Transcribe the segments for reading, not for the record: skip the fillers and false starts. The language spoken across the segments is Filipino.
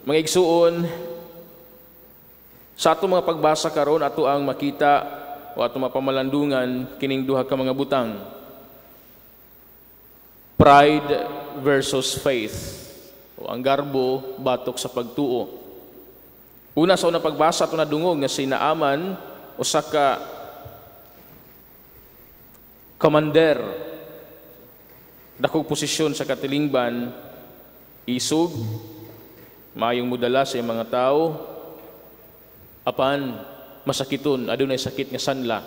Mga igsuon, sa ato mga pagbasa karon ato ang makita o ato mapamalandungan kining duha ka mga butang. Pride versus faith. O ang garbo batok sa pagtuo. Una sa unang pagbasa ato nadungog nga si Naaman usa ka commander, dakong posisyon sa katilingban, isog, mayong mudala sa mga tao, apan masakiton, adunay sakit nga sanla.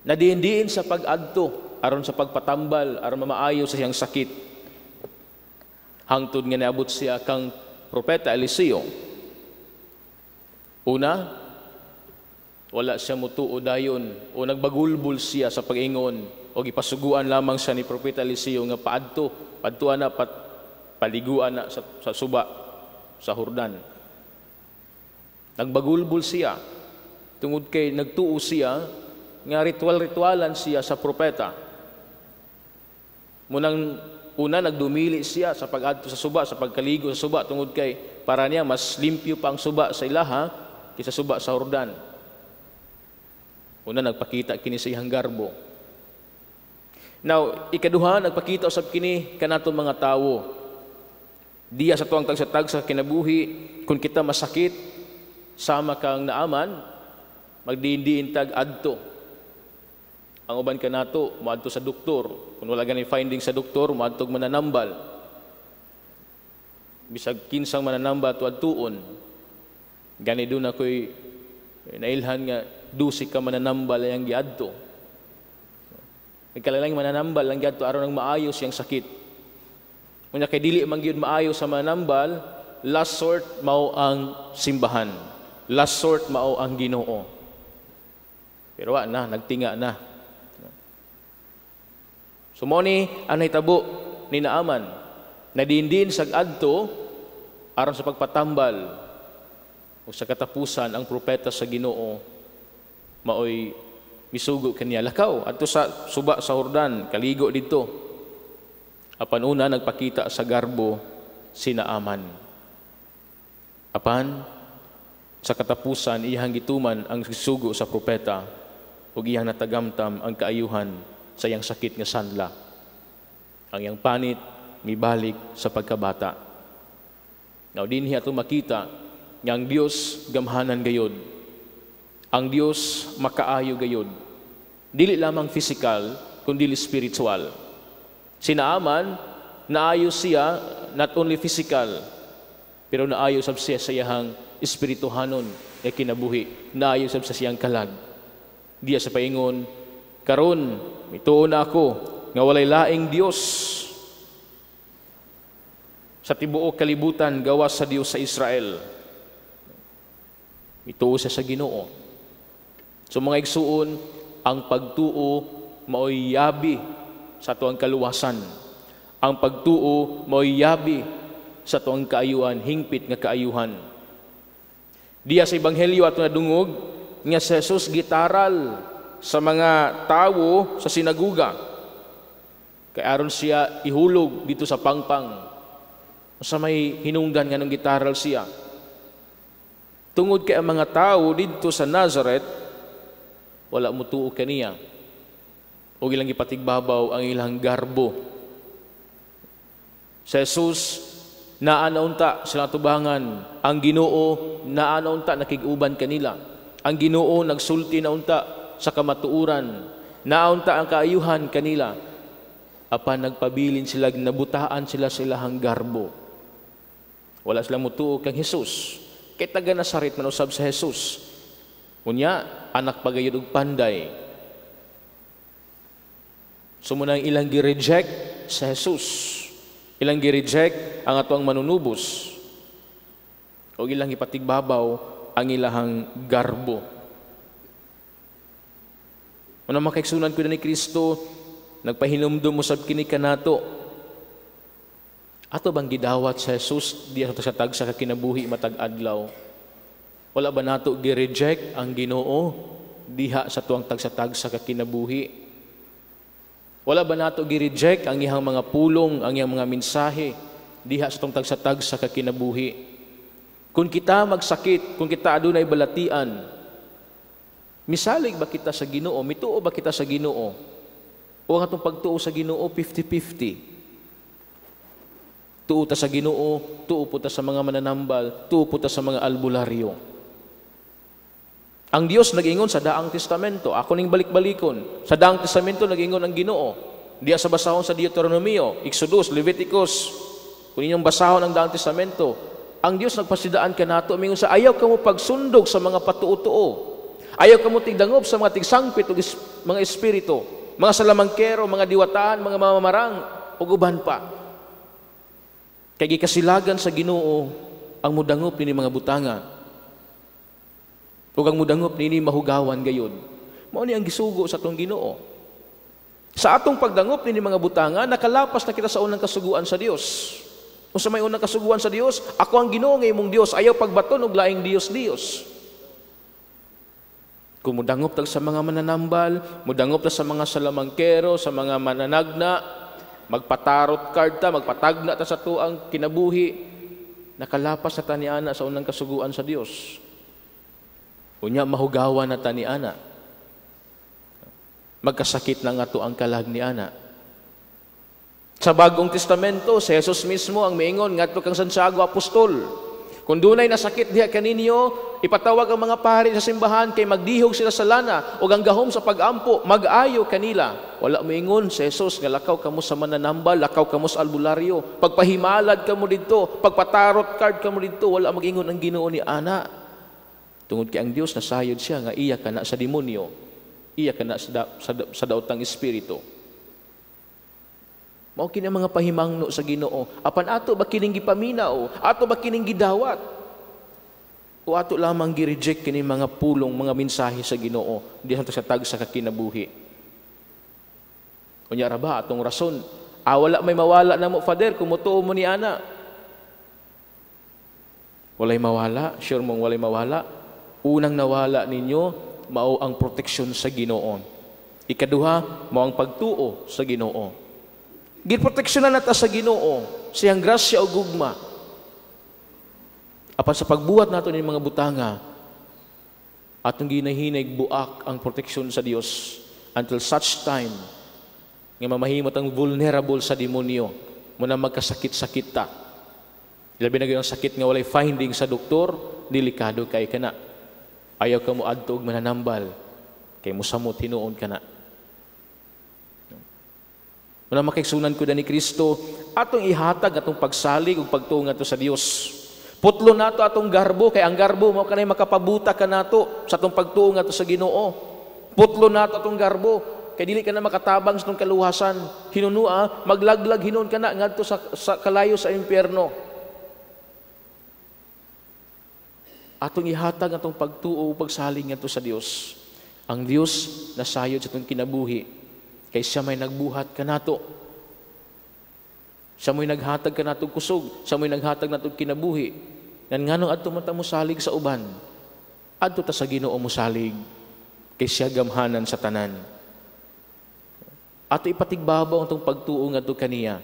Nadiin-diin sa pag-adto, aron sa pagpatambal, aron mamaayo sa siyang sakit. Hangtod nga naabot siya kang propeta Eliseo. Una, wala siya mutuo dayon o nagbagulbul siya sa pag-ingon o gipasuguan lamang siya ni propeta Eliseo nga paadtuan na paliguan na sa suba sa Jordan. Nagbagulbul siya tungod kay nagtuo siya nga ritual-ritualan siya sa propeta. Munang una nagdumili siya sa pag-adto sa suba, sa pagkaligo sa suba tungod kay para niya mas limpyo pa ang suba sa ilaha kaysa suba sa Jordan. Una nagpakita kini sa iyang garbo. Now, ikaduha nagpakita usab kini kanaton mga tawo. Diya sa tuwang tagsatag sa kinabuhi, kung kita masakit, sama kang Naaman, magdiin-diin tag adto. Ang uban kanato, maadto sa doktor. Kung wala gani finding sa doktor, maadtog mananambal. Bisag kinsang mananambal to adtuon. Gani doon ako'y nailhan nga dusi ka mananambal ang giadto. Nagkalalang mananambal ang giadto aron ang maayos yang sakit. Unya kay dili man gyud maayo sa manambal, last sort mao ang simbahan. Last sort mao ang Ginoo. Pero wa na, nagtinga na. So mo ni ang nahitabo ni Naaman, nadindin sa adto aron sa pagpatambal o sa katapusan ang propeta sa Ginoo maoy misugo kaniya lakaw adto sa suba sa Jordan, kaligo didto. Apan una nagpakita sa garbo si Naaman. Apan sa katapusan iyang gituman ang sugo sa propeta ug iyang natagamtam ang kaayuhan sa iyang sakit nga sanla. Ang iyang panit mibalik sa pagkabata. Now dinhi ato makita nga ang Dios gamhanan gayud. Ang Dios makaayo gayud. Dili lamang physical kundi spiritual. Si Naaman naayo siya not only physical pero naayo sab siya sa iyang espirituhanon nga kinabuhi. Naayo sab sa siyang kalag. Diya sa paingon, karon mituon ako nga walay laing Dios sa tibuok kalibutan gawas sa Dios sa Israel. Mituo siya sa Ginoo. So mga igsuon, ang pagtuo maoy yabi sa tuang kaluwasan. Ang pagtuo maoy yabi sa tuang kaayuhan, hingpit nga kaayuhan. Diya sa Ebanghelyo ato nadungog nga si Jesus gitaral sa mga tawo sa sinaguga. Kay aron siya ihulog dito sa pangpang. Sa may hinungdan nga nung gitaral siya. Tungod kay ang mga tao dito sa Nazareth, wala mutuo kaniya. O ilang ipatigbabaw ang ilang garbo. Si Jesus, naanaunta sila tubangan. Ang Ginoo, naanaunta nakiguban kanila. Ang Ginoo, nagsulti na unta sa kamatuuran. Naunta ang kaayuhan kanila. Apan nagpabilin sila, nabutaan sila sa ilahang garbo. Wala silang mutuo kang Jesus. Kay taga Nazaret man usab sa Jesus. Unya, anak pagayod og panday. Sumunang ilang gi-reject sa Jesus. Ilang gi-reject ang atuang manunubos. O ilang ipatigbabaw ang ilahang garbo. Una makaigsunan ko na ni Kristo, nagpahinumdum usab kini kanato. Ato bang gidawat sa Jesus diya sa tag sa kinabuhi matag adlaw? Wala ba nato gi-reject ang Ginoo diha sa tuang tag sa kinabuhi? Wala ba nato gi-reject ang iyang mga pulong, ang iyang mga mensahe diha sa tong tagsatag sa kakinabuhi. Kung kita magsakit, kung kita adunay balatian, misalig ba kita sa Ginoo? Mituo ba kita sa Ginoo? O ang atong pagtuo sa Ginoo 50-50? Tuo ta sa Ginoo, tuo po ta sa mga mananambal, tuo po ta sa mga albularyo. Ang Dios nag-ingon sa Daang Testamento, ako ning balik-balikon, sa Daang Testamento nag-ingon ang Ginoo. Diya sa basahon sa Deuteronomio, Exodus, Leviticus, kung inyong basahon ang Daang Testamento, ang Dios nagpasidaan kanato, mingon sa ayaw kamo pagsundog sa mga patuo-tuo. Ayaw kamo tigdangob sa mga tigsangpit ug mga espiritu, mga salamangkero, mga diwataan, mga mamamarang ug uban pa. Kay gikasilagan sa Ginoo ang mudangop nini mga butanga. Ug ang mudangop nini mahugawan gayud. Mao ni ang gisugo sa atong Ginoo. Sa atong pagdangop nini mga butanga, nakalapas na kita sa unang kasuguan sa Dios. Kung sa may unang kasuguan sa Dios, ako ang Ginoo nga imong Dios, ayaw pagbaton og laing Dios. Kung mudangop tag sa mga mananambal, mudangop ta sa mga salamangkero, sa mga mananagna, magpatarot card ta, magpatagna ta sa tuang kinabuhi, nakalapas na taniana sa unang kasuguan sa Dios. Unya mahugawan na taniana. Magkasakit na nga to ang kalag ni ana. Sa Bagong Testamento, si Jesus mismo ang miingon ngadto kang Santiago apostol. Kung dunay nasakit diha kaninyo, ipatawag ang mga pari sa simbahan kay magdihog sila sa lana ug ang gahom sa pagampo mag-ayo kanila. Wala moingon si Jesus nga lakaw kamo sa mananambal, lakaw kamo sa albularyo, pagpahimalad kamo didto, pagpatarot card kamo didto, wala mag-ingon ang Ginoo ni ana. Tungod kay ang Dios nasayod siya nga iya kana sa demonyo, iya kana sa daotang espiritu. Mao kini mga pahimangno sa Ginoo. Apan ato ba kining gipaminaw? Ato ba kining gidawat? O ato lamang gi-reject kini mga pulong, mga mensahe sa Ginoo diha sa tag sa kakinabuhi? Unya ra ba atong rason? Wala may mawala na mo, Father, kung mutuo mo ni ana. Walay mawala, sure mong walay mawala. Unang nawala ninyo mao ang proteksyon sa Ginoo. Ikaduha, mao ang pagtuo sa Ginoo. Giproteksyonan nata sa Ginoo, siyang grasya o gugma. Apan sa pagbuhat nato ni mga butanga, atong ginahinay buak ang proteksyon sa Dios until such time nga mamahimot ang vulnerable sa demonyo, muna magkasakit-sakit ta. Labi na ang sakit nga walay finding sa doktor, delikado kay kana. Ayaw ka mo adto og mananambal, kay mosamot hinuon kana. Muna makigsunan ko ni Kristo, atong ihatag atong pagsalig ug pagtuo ngadto sa Dios. Putlo nato atong garbo, kay ang garbo mao kanay makapabuta kanato sa atong pagtuo ngadto sa Ginoo. Putlo nato atong garbo, kay dili ka na makatabang sa atong kaluwasan. Hinunua, maglaglag hinon kana ngadto sa kalayo sa impyerno. Atong ihatag atong pagtuo ug pagsalig ngadto sa Dios. Ang Dios nasayod sa atong kinabuhi. Kay siya may nagbuhat kanato. Siya may naghatag kanatong kusog, siya may naghatag natong kinabuhi. Nganong adto man ta mosalig sa uban, adto ta sa Ginoo mosalig, kay siya gamhanan sa tanan. Ato ipatigbabaw atong pagtuo ngadto kaniya.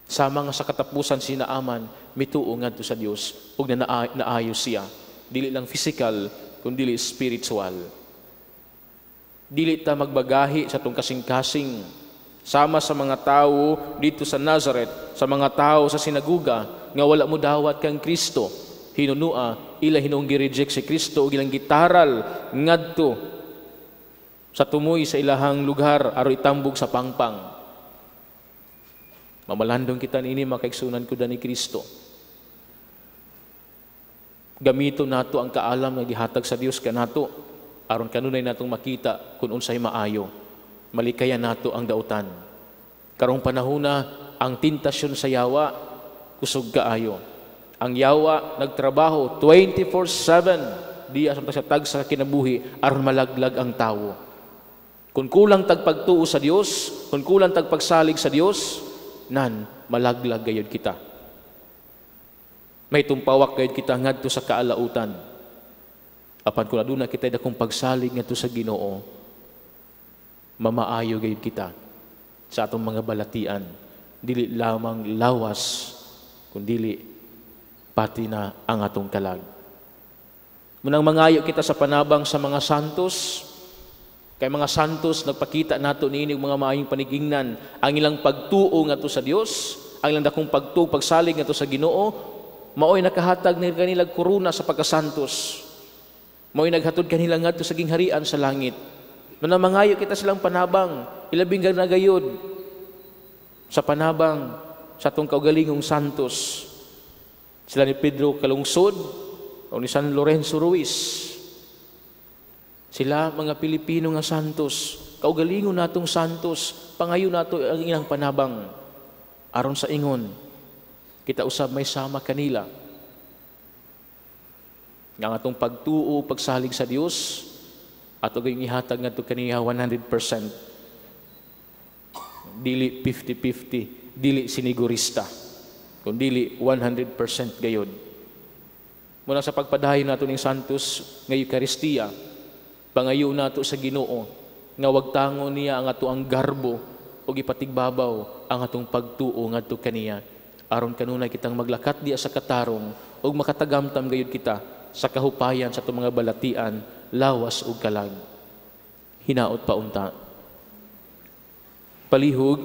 Sama nga sa katapusan sinaaman, mituo ngadto sa Dios ug naayos siya. Dili lang physical, kundi spiritual. Dili ta magbagahi sa itong kasing-kasing sama sa mga tao dito sa Nazareth, sa mga tao sa sinaguga nga wala mo dawat kang Kristo. Hinunua, ila hinung gi-reject si Kristo ug ilang gitaral ngadto sa tumoy sa ilahang lugar aron itambog sa pangpang. Mamalandong kita niini makaigsunan ko ni Kristo. Gamito nato ang kaalam nga gihatag sa Dios kanato. Aron kanunay natong makita kung unsay maayo. Malikayan nato ang dautan. Karong panahona, ang tentasyon sa yawa, kusog kaayo. Ang yawa, nagtrabaho 24/7, di asang sa tag sa kinabuhi, aron malaglag ang tawo. Kung kulang tagpagtuo sa Dios, kung kulang tagpagsalig sa Dios, nan, malaglag gayud kita. May tumpawak gayud kita ngadto sa kaalautan. Apan kung aduna kita dakong pagsalig ngadto sa Ginoo, mamaayo gayud kita sa atong mga balatian, dili lamang lawas, kundili pati na ang atong kalag. Munang mangayo kita sa panabang sa mga santos, kay mga santos nagpakita nato niini mga maayong panigingnan, ang ilang pagtuo ngadto sa Dios, ang ilang dakong pagtuo pagsalig ngadto sa Ginoo, maoy nakahatag ni kanilang korona sa pagkasantos. Maoy naghatod kanila ngadto sa gingharian sa langit. Munang mangayo kita silang panabang, ilabing nagayod sa panabang sa atong kaugalingong santos. Sila ni Pedro Calungsod o ni San Lorenzo Ruiz. Sila mga Pilipino nga santos, kaugalingon natong santos, pangayo nato ang ilang panabang. Aron sa ingon, kita usab may sama kanila. Nga atong pagtuo, pagsalig sa Dios, ato gayong ihatag ngadto kaniya 100%. Dili 50-50, dili sinigurista, kundi 100% gayod. Muna sa pagpadayon nato ning santos nga Eucharistia, pangayo nato sa Ginoo nga wagtangon niya ang ato ang garbo ug ipatigbabaw ang atong pagtuo ngadto kaniya, aron kanunay kitang maglakat diya sa katarong ug makatagamtam gayud kita sa kahupayan sa atong mga balatian, lawas ug kalag. Hinaot pa unta. Palihog